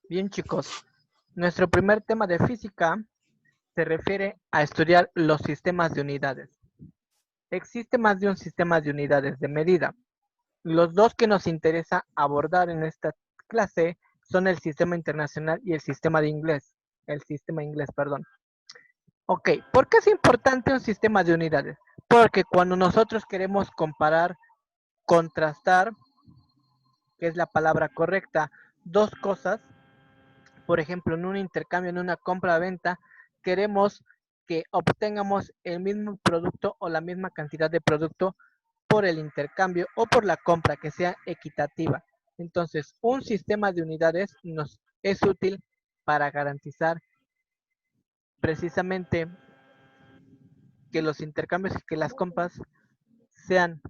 Bien, chicos, nuestro primer tema de física se refiere a estudiar los sistemas de unidades. Existe más de un sistema de unidades de medida. Los dos que nos interesa abordar en esta clase son el sistema internacional y el sistema de inglés. El sistema inglés, perdón. Ok, ¿por qué es importante un sistema de unidades? Porque cuando nosotros queremos comparar, contrastar, que es la palabra correcta, dos cosas, por ejemplo, en un intercambio, en una compra-venta, queremos que obtengamos el mismo producto o la misma cantidad de producto por el intercambio o por la compra, que sea equitativa. Entonces, un sistema de unidades nos es útil para garantizar precisamente que los intercambios y que las compras sean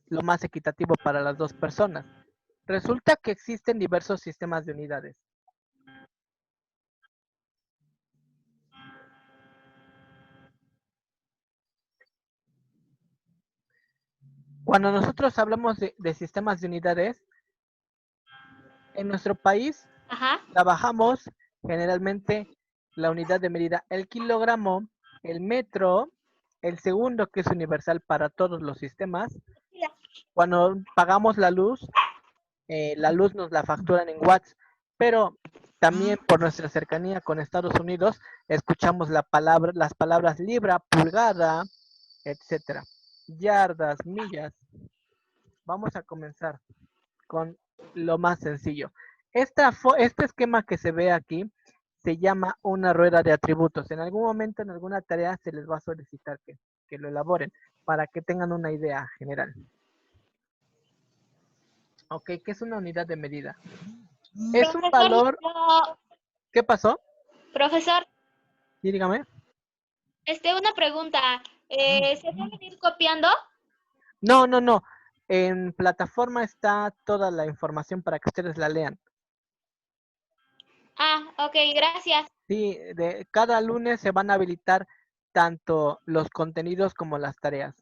lo más equitativo para las dos personas. Resulta que existen diversos sistemas de unidades. Cuando nosotros hablamos de sistemas de unidades, en nuestro país Ajá. trabajamos generalmente la unidad de medida, el kilogramo, el metro, el segundo, que es universal para todos los sistemas. Cuando pagamos la luz nos la facturan en watts, pero también por nuestra cercanía con Estados Unidos, escuchamos las palabras libra, pulgada, etcétera. Yardas, millas. Vamos a comenzar con lo más sencillo. Este esquema que se ve aquí se llama una rueda de atributos. En algún momento, en alguna tarea, se les va a solicitar que lo elaboren para que tengan una idea general. Ok, ¿qué es una unidad de medida? Es un Profesor, valor. ¿Qué pasó? profesor, Sí, dígame. una pregunta. ¿Se pueden ir copiando? No, no, no. En plataforma está toda la información para que ustedes la lean. Ah, ok, gracias. Sí, cada lunes se van a habilitar tanto los contenidos como las tareas.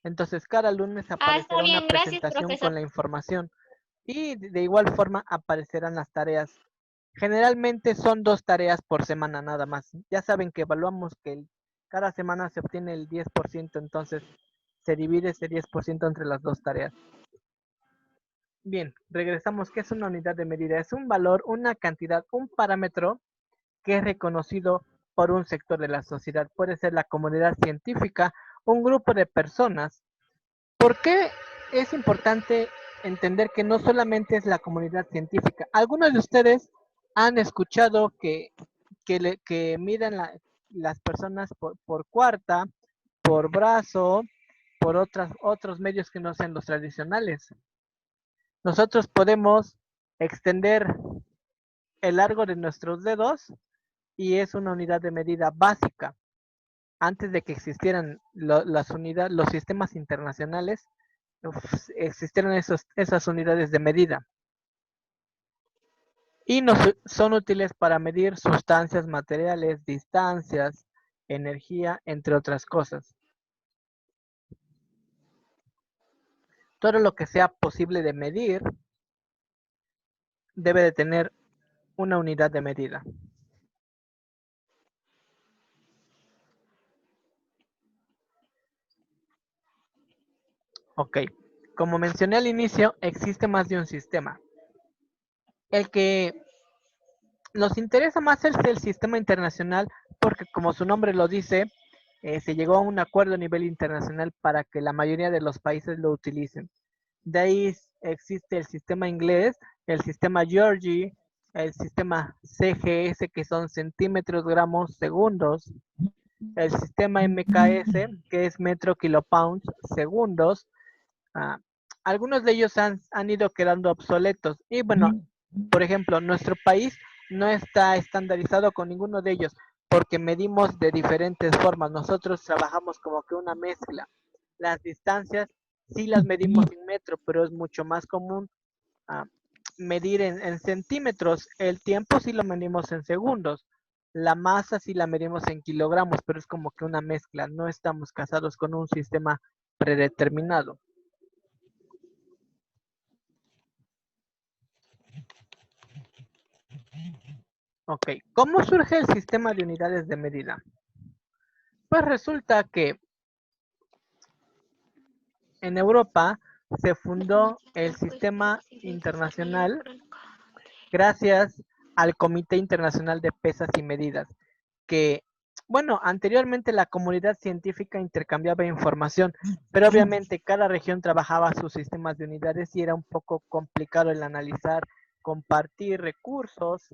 Entonces, cada lunes Ah, está aparecerá una bien, gracias, presentación profesor. con la información y de igual forma aparecerán las tareas. Generalmente son 2 tareas por semana nada más. Ya saben que evaluamos que cada semana se obtiene el 10%, entonces se divide ese 10% entre las 2 tareas. Bien, regresamos. ¿Qué es una unidad de medida? Es un valor, una cantidad, un parámetro que es reconocido por un sector de la sociedad. Puede ser la comunidad científica, un grupo de personas. ¿Por qué es importante entender que no solamente es la comunidad científica? Algunos de ustedes han escuchado que miden las personas por cuarta, por brazo, por otros medios que no sean los tradicionales. Nosotros podemos extender el largo de nuestros dedos y es una unidad de medida básica. Antes de que existieran los sistemas internacionales, existieron esas unidades de medida y son útiles para medir sustancias, materiales, distancias, energía, entre otras cosas. Todo lo que sea posible de medir debe de tener una unidad de medida. Ok, como mencioné al inicio, existe más de un sistema. El que nos interesa más es el sistema internacional porque, como su nombre lo dice, se llegó a un acuerdo a nivel internacional para que la mayoría de los países lo utilicen. De ahí existe el sistema inglés, el sistema Georgie, el sistema CGS, que son centímetros, gramos, segundos, el sistema MKS, que es metro, kilopounds, segundos. Ah, algunos de ellos han ido quedando obsoletos. Y bueno, por ejemplo, nuestro país no está estandarizado con ninguno de ellos porque medimos de diferentes formas. Nosotros trabajamos como que una mezcla. Las distancias sí las medimos en metro, pero es mucho más común ah, medir en centímetros. El tiempo sí lo medimos en segundos. La masa sí la medimos en kilogramos, pero es como que una mezcla. No estamos casados con un sistema predeterminado. Ok, ¿cómo surge el sistema de unidades de medida? Pues resulta que en Europa se fundó el sistema internacional gracias al Comité Internacional de Pesas y Medidas, que, bueno, anteriormente la comunidad científica intercambiaba información, pero obviamente cada región trabajaba sus sistemas de unidades y era un poco complicado el analizar, compartir recursos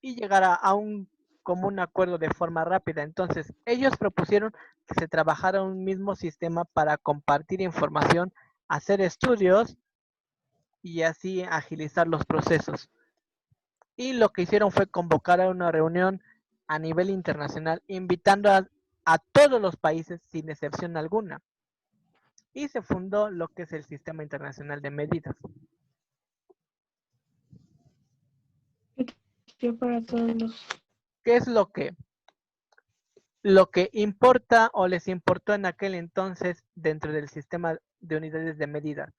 y llegar a un común acuerdo de forma rápida. Entonces, ellos propusieron que se trabajara un mismo sistema para compartir información, hacer estudios y así agilizar los procesos. Y lo que hicieron fue convocar a una reunión a nivel internacional, invitando a todos los países sin excepción alguna. Y se fundó lo que es el Sistema Internacional de Medidas. Para todos los... ¿Qué es lo que importa o les importó en aquel entonces dentro del sistema de unidades de medida?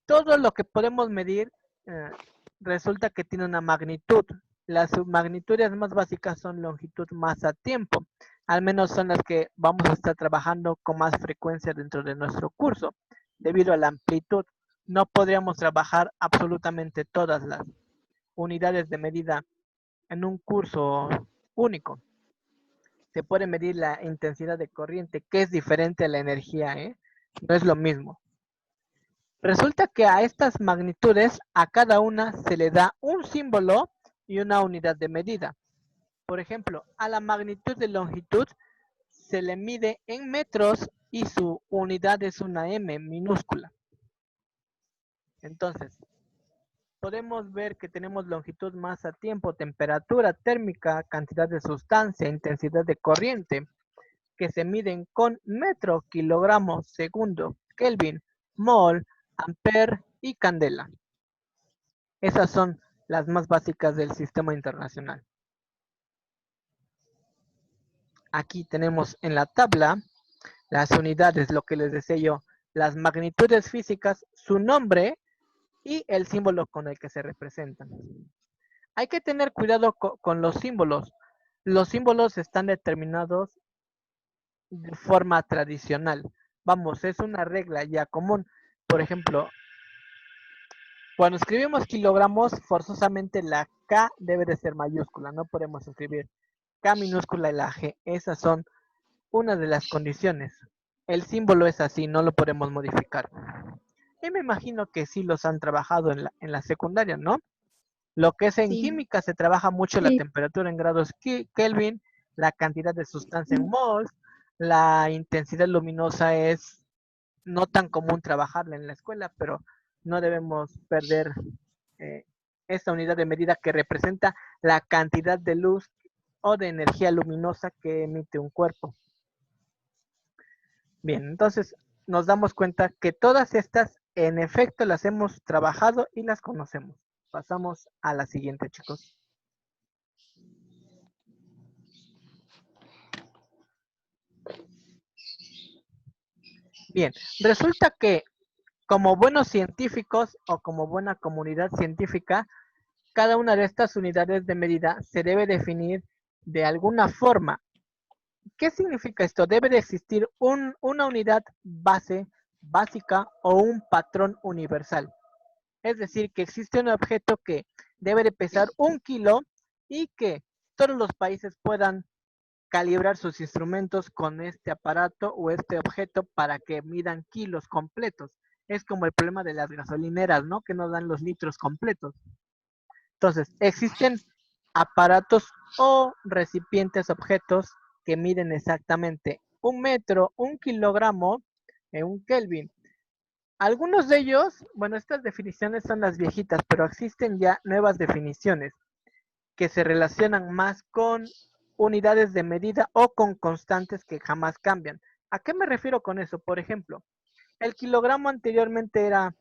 Todo lo que podemos medir eh, resulta que tiene una magnitud. Las magnitudes más básicas son longitud, masa, tiempo. Al menos son las que vamos a estar trabajando con más frecuencia dentro de nuestro curso. Debido a la amplitud, no podríamos trabajar absolutamente todas las unidades de medida en un curso único. Se puede medir la intensidad de corriente, que es diferente a la energía, ¿eh? No es lo mismo. Resulta que a estas magnitudes, a cada una se le da un símbolo y una unidad de medida. Por ejemplo, a la magnitud de longitud se le mide en metros y su unidad es una m minúscula. Entonces, podemos ver que tenemos longitud, masa, tiempo, temperatura térmica, cantidad de sustancia, intensidad de corriente, que se miden con metro, kilogramo, segundo, Kelvin, mol, ampere y candela. Esas son las más básicas del sistema internacional. Aquí tenemos en la tabla las unidades, lo que les decía yo, las magnitudes físicas, su nombre y el símbolo con el que se representan. Hay que tener cuidado con los símbolos. Los símbolos están determinados de forma tradicional. Vamos, es una regla ya común. Por ejemplo, cuando escribimos kilogramos, forzosamente la K debe de ser mayúscula. No podemos escribir K minúscula y la G. Esas son una de las condiciones. El símbolo es así, no lo podemos modificar. Y me imagino que sí los han trabajado en la secundaria, ¿no? Lo que es en Sí. química se trabaja mucho la Sí. temperatura en grados Kelvin, la cantidad de sustancia en mols, la intensidad luminosa es no tan común trabajarla en la escuela, pero no debemos perder esta unidad de medida que representa la cantidad de luz o de energía luminosa que emite un cuerpo. Bien, entonces nos damos cuenta que todas estas en efecto las hemos trabajado y las conocemos. Pasamos a la siguiente, chicos. Bien, resulta que como buenos científicos o como buena comunidad científica, cada una de estas unidades de medida se debe definir de alguna forma. ¿Qué significa esto? Debe de existir una unidad base, básica o un patrón universal. Es decir, que existe un objeto que debe de pesar 1 kilo y que todos los países puedan calibrar sus instrumentos con este aparato o este objeto para que midan kilos completos. Es como el problema de las gasolineras, ¿no? Que no dan los litros completos. Entonces, existen aparatos o recipientes, objetos que miden exactamente 1 metro, 1 kilogramo, un Kelvin. Algunos de ellos, bueno, estas definiciones son las viejitas, pero existen ya nuevas definiciones que se relacionan más con unidades de medida o con constantes que jamás cambian. ¿A qué me refiero con eso? Por ejemplo, el kilogramo anteriormente era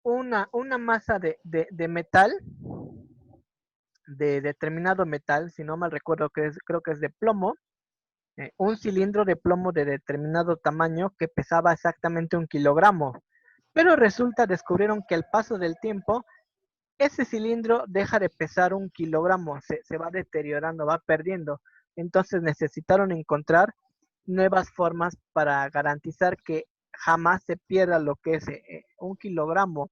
una masa de metal, de determinado metal, si no mal recuerdo, creo que es de plomo, un cilindro de plomo de determinado tamaño que pesaba exactamente 1 kilogramo. Pero resulta, descubrieron que al paso del tiempo, ese cilindro deja de pesar 1 kilogramo, se va deteriorando, va perdiendo. Entonces necesitaron encontrar nuevas formas para garantizar que jamás se pierda lo que es 1 kilogramo.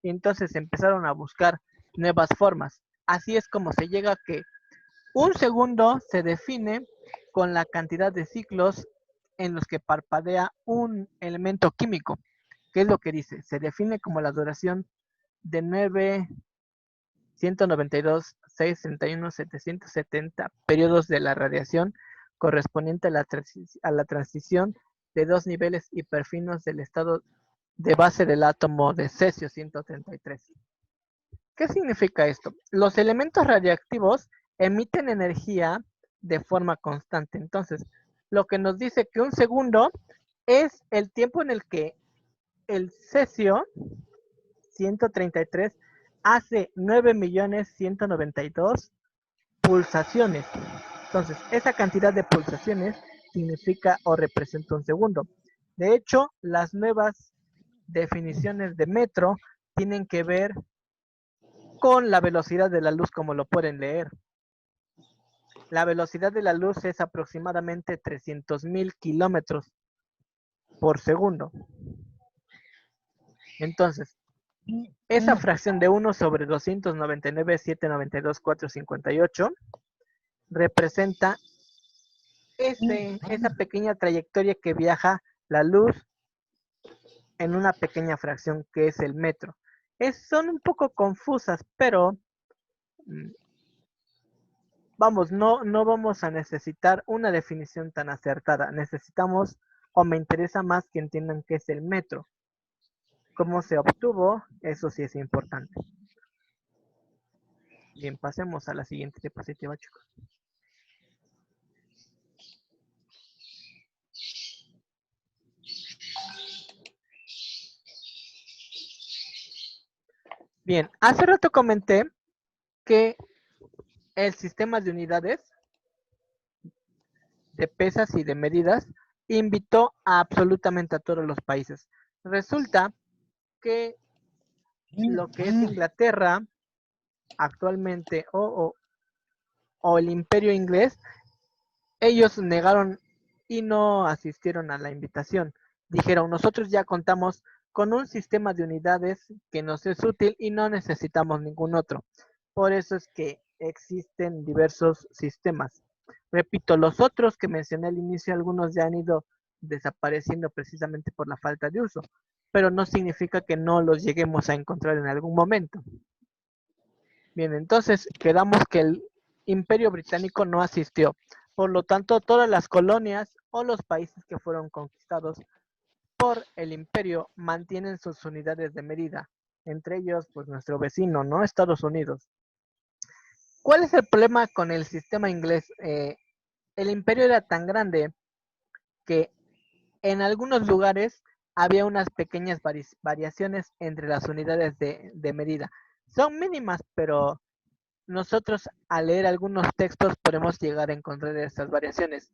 Y entonces empezaron a buscar nuevas formas. Así es como se llega a que un segundo se define con la cantidad de ciclos en los que parpadea un elemento químico. ¿Qué es lo que dice? Se define como la duración de 9, 192, 631, 770 periodos de la radiación correspondiente a la transición de dos niveles hiperfinos del estado de base del átomo de cesio 133. ¿Qué significa esto? Los elementos radiactivos emiten energía de forma constante. Entonces, lo que nos dice que un segundo es el tiempo en el que el cesio 133 hace 9.192 pulsaciones. Entonces, esa cantidad de pulsaciones significa o representa un segundo. De hecho, las nuevas definiciones de metro tienen que ver con la velocidad de la luz, como lo pueden leer. La velocidad de la luz es aproximadamente 300.000 kilómetros por segundo. Entonces, esa fracción de 1 sobre 299.792.458 representa esa pequeña trayectoria que viaja la luz en una pequeña fracción que es el metro. Son un poco confusas, pero vamos, no vamos a necesitar una definición tan acertada. Necesitamos, o me interesa más que entiendan qué es el metro. ¿Cómo se obtuvo? Eso sí es importante. Bien, pasemos a la siguiente diapositiva, chicos. Bien, hace rato comenté que el sistema de unidades, de pesas y de medidas invitó a absolutamente a todos los países. Resulta que lo que es Inglaterra actualmente o el Imperio Inglés, ellos negaron y no asistieron a la invitación. Dijeron, nosotros ya contamos con un sistema de unidades que nos es útil y no necesitamos ningún otro. Por eso es que existen diversos sistemas. Repito, los otros que mencioné al inicio, algunos ya han ido desapareciendo precisamente por la falta de uso, pero no significa que no los lleguemos a encontrar en algún momento. Bien, entonces quedamos que el Imperio Británico no asistió. Por lo tanto, todas las colonias o los países que fueron conquistados por el imperio mantienen sus unidades de medida. Entre ellos, pues nuestro vecino, ¿no? Estados Unidos. ¿Cuál es el problema con el sistema inglés? El imperio era tan grande que en algunos lugares había unas pequeñas variaciones entre las unidades de medida. Son mínimas, pero nosotros al leer algunos textos podemos llegar a encontrar estas variaciones.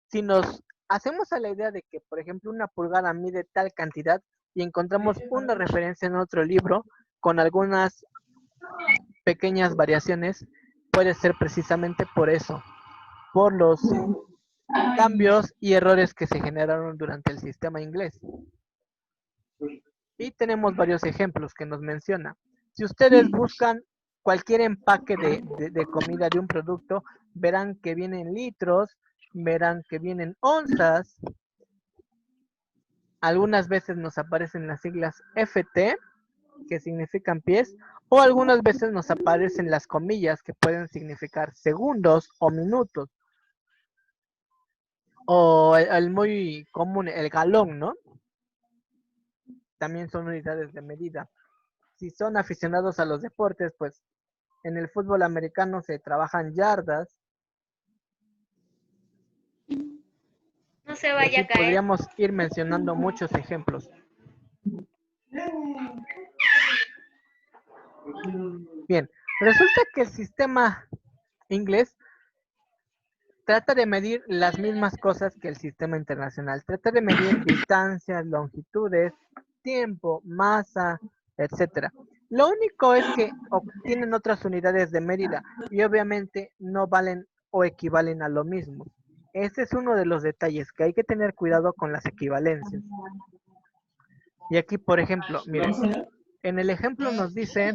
Si nos hacemos a la idea de que, por ejemplo, una pulgada mide tal cantidad y encontramos una referencia en otro libro con algunas pequeñas variaciones, puede ser precisamente por eso, por los cambios y errores que se generaron durante el sistema inglés. Y tenemos varios ejemplos que nos menciona. Si ustedes buscan cualquier empaque de comida de un producto, verán que vienen litros, verán que vienen onzas. Algunas veces nos aparecen las siglas FT, que significan pies, o algunas veces nos aparecen las comillas, que pueden significar segundos o minutos. O el muy común, el galón, ¿no? También son unidades de medida. Si son aficionados a los deportes, pues en el fútbol americano se trabajan yardas. No se Y vaya así a caer. podríamos ir mencionando muchos ejemplos. Bien, resulta que el sistema inglés trata de medir las mismas cosas que el sistema internacional. Trata de medir distancias, longitudes, tiempo, masa, etcétera. Lo único es que tienen otras unidades de medida y obviamente no valen o equivalen a lo mismo. Ese es uno de los detalles que hay que tener cuidado con las equivalencias. Y aquí, por ejemplo, miren, en el ejemplo nos dice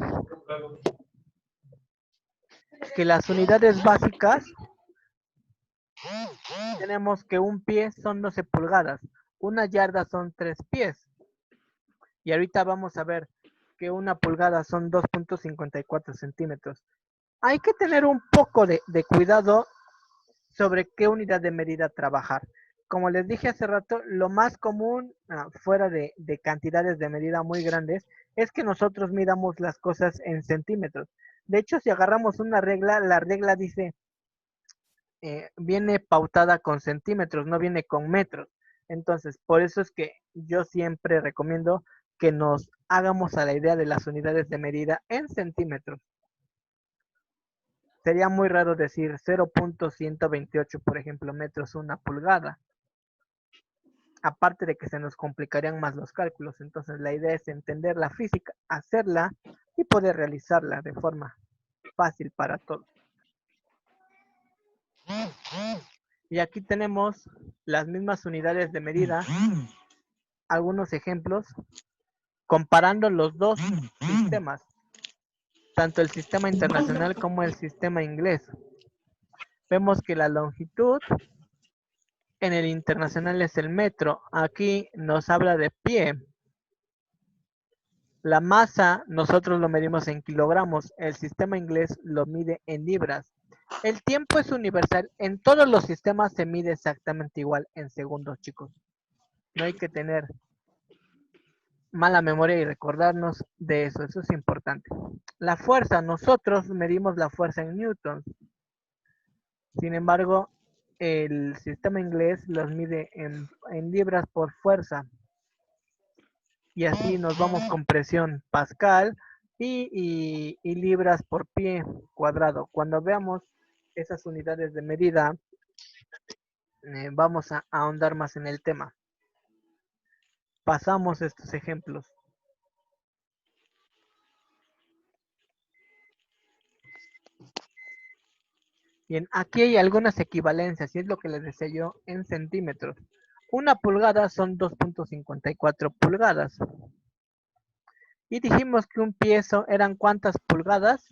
que las unidades básicas tenemos que un pie son 12 pulgadas, una yarda son 3 pies. Y ahorita vamos a ver que una pulgada son 2.54 centímetros. Hay que tener un poco de cuidado sobre qué unidad de medida trabajar. Como les dije hace rato, lo más común, fuera de cantidades de medida muy grandes, es que nosotros midamos las cosas en centímetros. De hecho, si agarramos una regla, la regla dice, viene pautada con centímetros, no viene con metros. Entonces, por eso es que yo siempre recomiendo que nos hagamos a la idea de las unidades de medida en centímetros. Sería muy raro decir 0.128, por ejemplo, metros una pulgada. Aparte de que se nos complicarían más los cálculos. Entonces, la idea es entender la física, hacerla y poder realizarla de forma fácil para todos. Y aquí tenemos las mismas unidades de medida, algunos ejemplos, comparando los dos sistemas, tanto el sistema internacional como el sistema inglés. Vemos que la longitud en el internacional es el metro. Aquí nos habla de pie. La masa nosotros lo medimos en kilogramos. El sistema inglés lo mide en libras. El tiempo es universal. En todos los sistemas se mide exactamente igual en segundos, chicos. No hay que tener mala memoria y recordarnos de eso. Eso es importante. La fuerza, nosotros medimos la fuerza en newtons. Sin embargo, el sistema inglés los mide en libras por fuerza. Y así nos vamos con presión pascal y libras por pie cuadrado. Cuando veamos esas unidades de medida, vamos a ahondar más en el tema. Pasamos estos ejemplos. Bien, aquí hay algunas equivalencias y es lo que les decía yo en centímetros. Una pulgada son 2.54 pulgadas. Y dijimos que un piezo eran ¿cuántas pulgadas?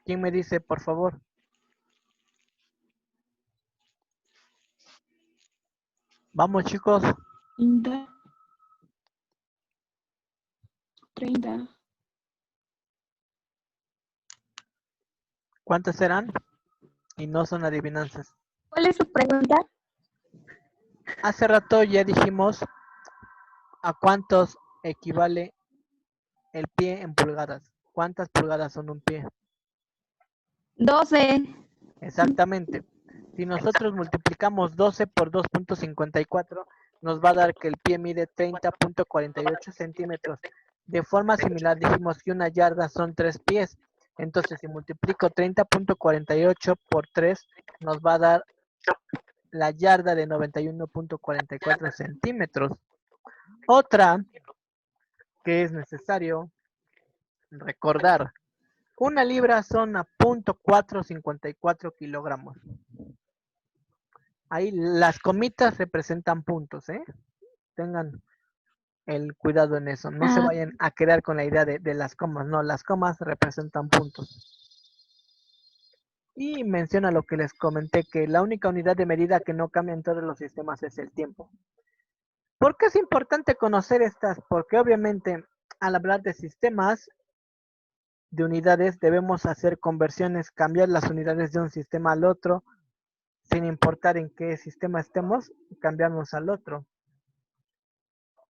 ¿Quién me dice, por favor? Vamos, chicos. 30. ¿Cuántas serán? Y no son adivinanzas. ¿Cuál es su pregunta? Hace rato ya dijimos a cuántos equivale el pie en pulgadas. ¿Cuántas pulgadas son un pie? 12. Exactamente. Si nosotros multiplicamos 12 por 2.54, nos va a dar que el pie mide 30.48 centímetros. De forma similar dijimos que una yarda son 3 pies. Entonces, si multiplico 30.48 por 3, nos va a dar la yarda de 91.44 centímetros. Otra que es necesario recordar. Una libra son a 0.454 kilogramos. Ahí las comitas representan puntos, ¿eh? Tengan el cuidado en eso. No se vayan a quedar con la idea de las comas. No, las comas representan puntos. Y menciona lo que les comenté, que la única unidad de medida que no cambia en todos los sistemas es el tiempo. ¿Por qué es importante conocer estas? Porque obviamente al hablar de sistemas, de unidades, debemos hacer conversiones, cambiar las unidades de un sistema al otro, sin importar en qué sistema estemos, cambiarnos al otro.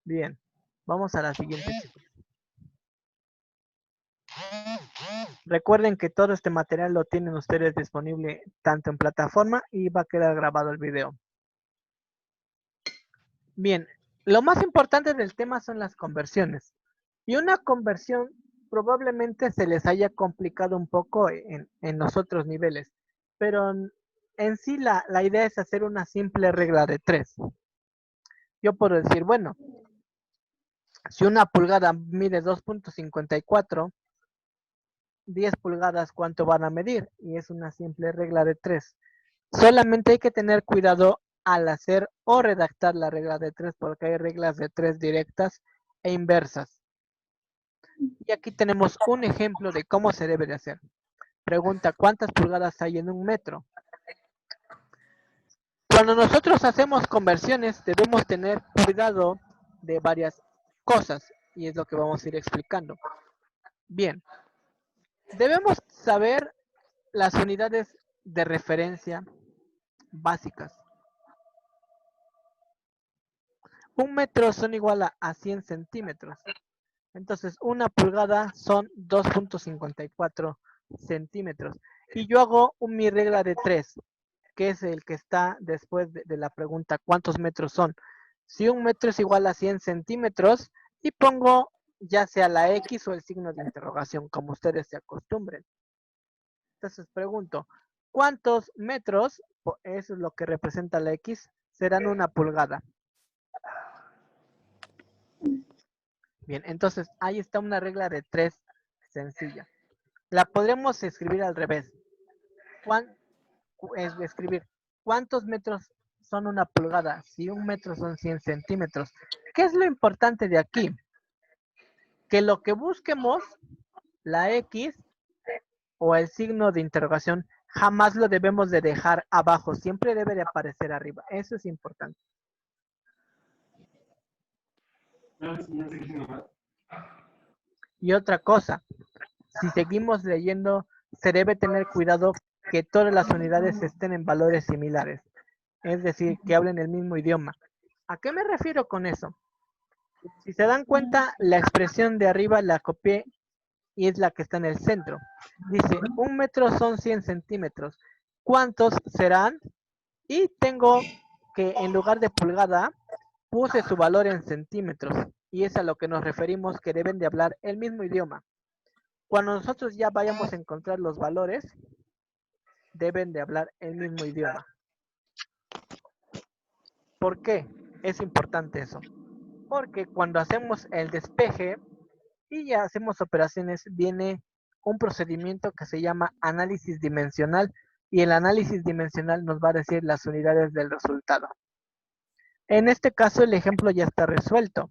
Bien, vamos a la siguiente, chicos. Recuerden que todo este material lo tienen ustedes disponible tanto en plataforma y va a quedar grabado el video. Bien, lo más importante del tema son las conversiones. Y una conversión probablemente se les haya complicado un poco en los otros niveles, pero en sí la idea es hacer una simple regla de 3. Yo puedo decir, bueno, Si una pulgada mide 2.54, 10 pulgadas, ¿cuánto van a medir? Y es una simple regla de 3. Solamente hay que tener cuidado al hacer o redactar la regla de 3 porque hay reglas de 3 directas e inversas. Y aquí tenemos un ejemplo de cómo se debe de hacer. Pregunta, ¿cuántas pulgadas hay en un metro? Cuando nosotros hacemos conversiones debemos tener cuidado de varias cosas y es lo que vamos a ir explicando. Bien, debemos saber las unidades de referencia básicas. Un metro son igual a 100 centímetros. Entonces, una pulgada son 2.54 centímetros. Y yo hago mi regla de 3, que es el que está después de la pregunta, ¿cuántos metros son? Si un metro es igual a 100 centímetros, y pongo ya sea la X o el signo de interrogación, como ustedes se acostumbren. Entonces pregunto, ¿cuántos metros, eso es lo que representa la X, serán una pulgada? Bien, entonces ahí está una regla de 3 sencilla. La podremos escribir al revés. Escribir, ¿cuántos metros son una pulgada? Si un metro son 100 centímetros. ¿Qué es lo importante de aquí? Que lo que busquemos, la X o el signo de interrogación, jamás lo debemos de dejar abajo. Siempre debe de aparecer arriba. Eso es importante. Y otra cosa, si seguimos leyendo, se debe tener cuidado que todas las unidades estén en valores similares. Es decir, que hablen el mismo idioma. ¿A qué me refiero con eso? Si se dan cuenta, la expresión de arriba la copié y es la que está en el centro. Dice, un metro son 100 centímetros. ¿Cuántos serán? Y tengo que en lugar de pulgada, puse su valor en centímetros. Y es a lo que nos referimos que deben de hablar el mismo idioma. Cuando nosotros ya vayamos a encontrar los valores, deben de hablar el mismo idioma. ¿Por qué? Es importante eso. Porque cuando hacemos el despeje y ya hacemos operaciones, viene un procedimiento que se llama análisis dimensional y el análisis dimensional nos va a decir las unidades del resultado. En este caso el ejemplo ya está resuelto.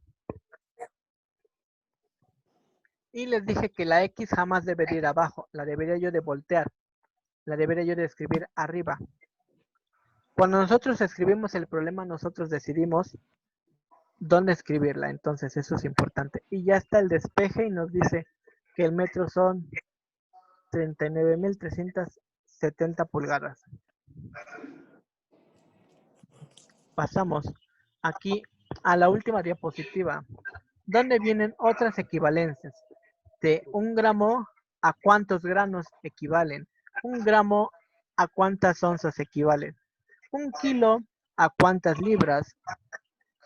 Y les dije que la X jamás debería ir abajo, la debería yo de voltear, la debería yo de escribir arriba. Cuando nosotros escribimos el problema, nosotros decidimos dónde escribirla, entonces eso es importante. Y ya está el despeje y nos dice que el metro son 39.370 pulgadas. Pasamos aquí a la última diapositiva, donde vienen otras equivalencias. De 1 gramo a cuántos granos equivalen. 1 gramo a cuántas onzas equivalen. 1 kilo a cuántas libras,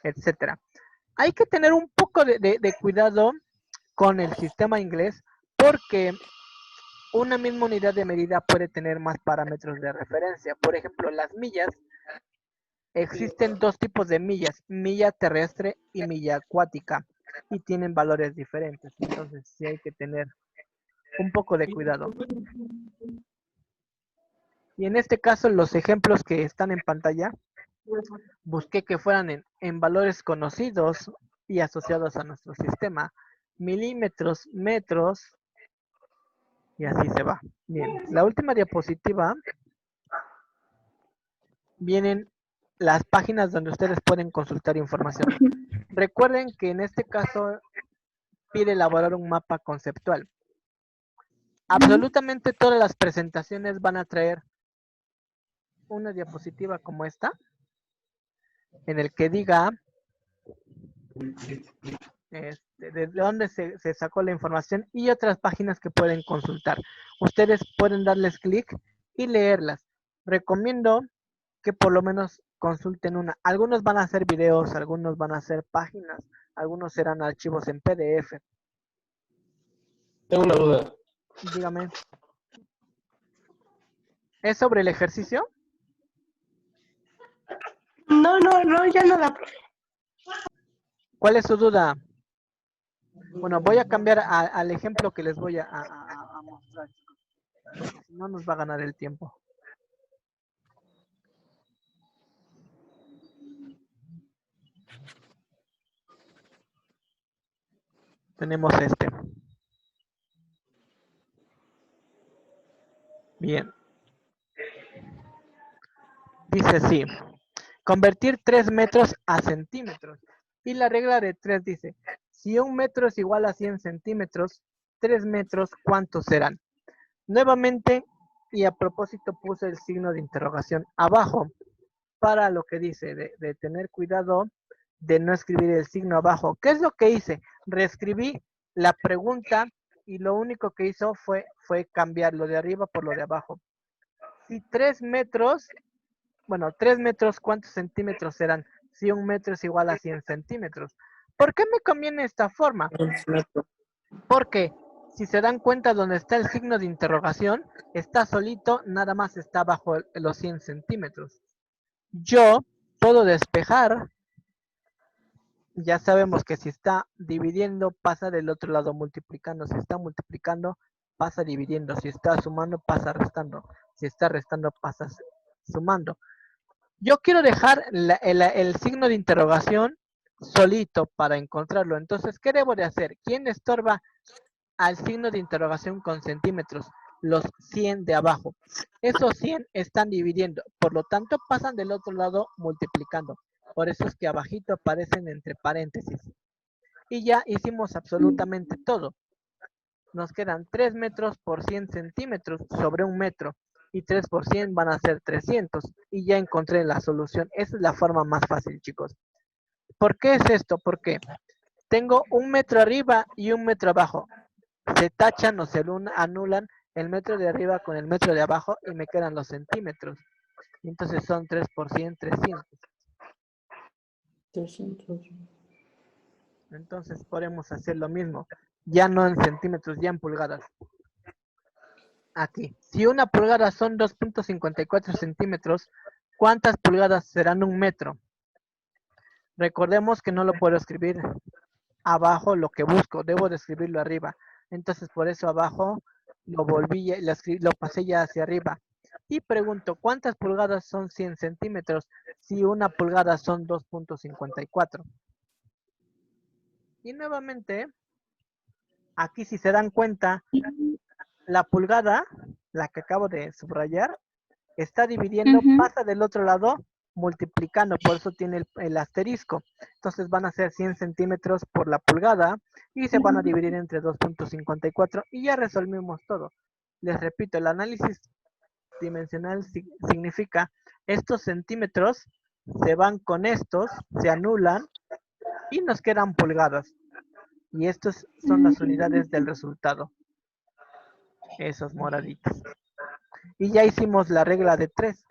etcétera. Hay que tener un poco de cuidado con el sistema inglés porque una misma unidad de medida puede tener más parámetros de referencia. Por ejemplo, las millas, existen dos tipos de millas, milla terrestre y milla acuática, y tienen valores diferentes. Entonces sí hay que tener un poco de cuidado. Y en este caso, los ejemplos que están en pantalla, busqué que fueran en valores conocidos y asociados a nuestro sistema. Milímetros, metros, y así se va. Bien, la última diapositiva vienen las páginas donde ustedes pueden consultar información. Recuerden que en este caso pide elaborar un mapa conceptual. Absolutamente todas las presentaciones van a traer una diapositiva como esta, en el que diga de dónde se sacó la información y otras páginas que pueden consultar. Ustedes pueden darles clic y leerlas. Recomiendo que por lo menos consulten una. Algunos van a hacer videos, algunos van a hacer páginas, algunos serán archivos en PDF. Tengo una duda. Dígame. ¿Es sobre el ejercicio? No, ya no da, profe. ¿Cuál es su duda? Bueno, voy a cambiar al ejemplo que les voy a mostrar, chicos. Si no nos va a ganar el tiempo. Tenemos este. Bien. Dice así. Convertir 3 metros a centímetros. Y la regla de 3 dice, si 1 metro es igual a 100 centímetros, 3 metros, ¿cuántos serán? Nuevamente, y a propósito puse el signo de interrogación abajo, para lo que dice, de tener cuidado de no escribir el signo abajo. ¿Qué es lo que hice? Reescribí la pregunta y lo único que hizo fue cambiar lo de arriba por lo de abajo. Si 3 metros, bueno, 3 metros, ¿cuántos centímetros serán? Si 1 metro es igual a 100 centímetros. ¿Por qué me conviene esta forma? Porque si se dan cuenta donde está el signo de interrogación, está solito, nada más está bajo los 100 centímetros. Yo puedo despejar, ya sabemos que si está dividiendo, pasa del otro lado multiplicando. Si está multiplicando, pasa dividiendo. Si está sumando, pasa restando. Si está restando, pasa sumando. Yo quiero dejar el signo de interrogación solito para encontrarlo. Entonces, ¿qué debo de hacer? ¿Quién estorba al signo de interrogación con centímetros? Los 100 de abajo. Esos 100 están dividiendo, por lo tanto pasan del otro lado multiplicando. Por eso es que abajito aparecen entre paréntesis. Y ya hicimos absolutamente todo. Nos quedan 3 metros por 100 centímetros sobre 1 metro. Y 3 por 100 van a ser 300. Y ya encontré la solución. Esa es la forma más fácil, chicos. ¿Por qué es esto? Porque tengo 1 metro arriba y 1 metro abajo. Se tachan o se anulan el metro de arriba con el metro de abajo y me quedan los centímetros. Entonces son 3 por 100, 300. 300. Entonces podemos hacer lo mismo. Ya no en centímetros, ya en pulgadas. Aquí. Si una pulgada son 2.54 centímetros, ¿cuántas pulgadas serán 1 metro? Recordemos que no lo puedo escribir abajo lo que busco, debo de escribirlo arriba. Entonces por eso abajo lo volví, lo pasé ya hacia arriba. Y pregunto, ¿cuántas pulgadas son 100 centímetros? Si una pulgada son 2.54. Y nuevamente, aquí si se dan cuenta, la pulgada, la que acabo de subrayar, está dividiendo, pasa del otro lado multiplicando, por eso tiene el asterisco. Entonces van a ser 100 centímetros por la pulgada y se van a dividir entre 2.54 y ya resolvimos todo. Les repito, el análisis dimensional significa estos centímetros se van con estos, se anulan y nos quedan pulgadas. Y estas son las unidades del resultado. Esos moraditos. Y ya hicimos la regla de 3.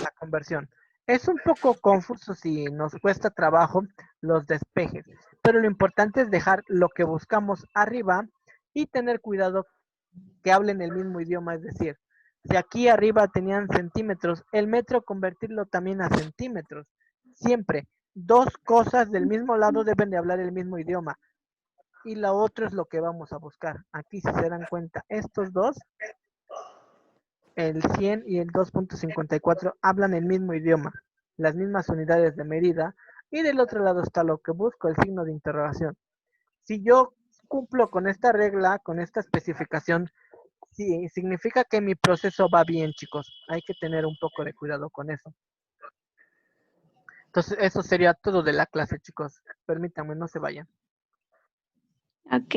La conversión. Es un poco confuso si nos cuesta trabajo los despejes, pero lo importante es dejar lo que buscamos arriba y tener cuidado que hablen el mismo idioma, es decir, si aquí arriba tenían centímetros, el metro convertirlo también a centímetros. Siempre, dos cosas del mismo lado deben de hablar el mismo idioma. Y lo otro es lo que vamos a buscar. Aquí si se dan cuenta, estos dos, el 100 y el 2.54 hablan el mismo idioma, las mismas unidades de medida, y del otro lado está lo que busco, el signo de interrogación. Si yo cumplo con esta regla, con esta especificación, sí, significa que mi proceso va bien, chicos. Hay que tener un poco de cuidado con eso. Entonces, eso sería todo de la clase, chicos. Permítanme, no se vayan. Ok.